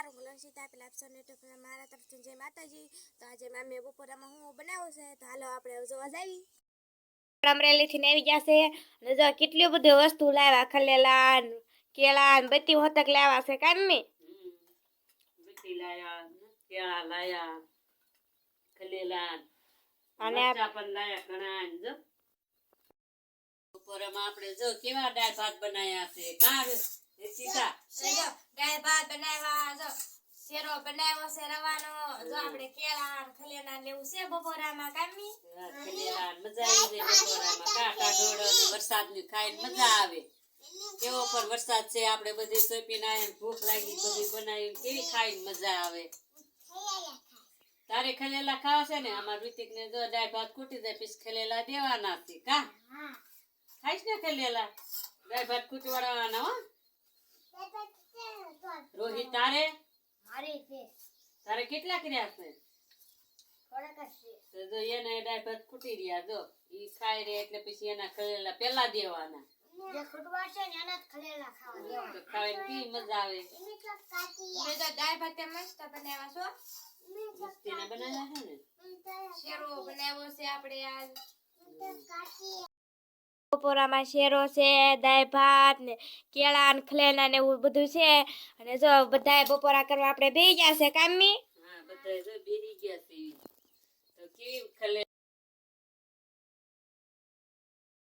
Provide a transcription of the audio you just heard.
નમસ્કાર, હું લક્ષિતા પેલા એપિસોડ યુટ્યુબ મારા તરફથી જય માતાજી। તો આજે મામી બપોરામાં હું બનાવું છે, તો હાલો આપણે જોવા જાવી। અમરેલીથી આવી ગયા છે અને જો કેટલી બધી વસ્તુ લાવ્યા, ખલેલા કેળા ને બધી હોતક લાવ્યા છે કામી। બધી લાયા, કેળા લાયા, ખલેલા અને પણ લાયા ઘણા। જો બપોરામાં આપણે જો કેવા દાળ ભાત બનાયા છે કાર સીતા જો દાળ ભાત બનાવ્યા, જો શેરો બનાવ્યો છે રવાનો, જો આપણે કેળા ને ખલેલા લેવું છે બપોરામાં કામી। ખલેલા મજા આવી જાય બપોરામાં, કાકા ઢોળો ને વરસાદની ખાઈને મજા આવે। કેવો પણ વરસાદ છે, આપણે બધી સોપીને આયા, ભૂખ લાગી, બધી બનાવી કેવી ખાઈને મજા આવે। તારે ખલેલા ખાવા છે ને? અમાર ઋતિક ને જો દાળ ભાત ખૂટી જાય પછી ખલેલા દેવાના છે કા? ખાઈશ ને ખલેલા? દાળ ભાત ખૂટવાડવાના હો। રોહિત તારે તારે કેટલા કર્યા છે? તો જો એને દાળ ભાત ખૂટી રહ્યા, જો ઈ ખાઈ રે એટલે પછી એના ખલેલા પેલા દેવાના। જે ખુટવા છે ને એના ખલેલા ખાવા દેવાના, તો ખાવાની કેવી મજા આવે। મેં તો દાળ ભાત મસ્ત બનાવ્યા છો, મસ્તીના બનાવ્યા છે ને? શેરો બનાવ્યો છે આપણે આજ બપોરામાં। શેરો છે, દાળ ભાત ને કેળા ને ખલેલા ને એવું બધું છે। અને જો બધા બપોરા કરવા આપણે બેસી ગયા છે કામી। હા, બધા જો બેહી ગયા છે। તો કેવી ખલે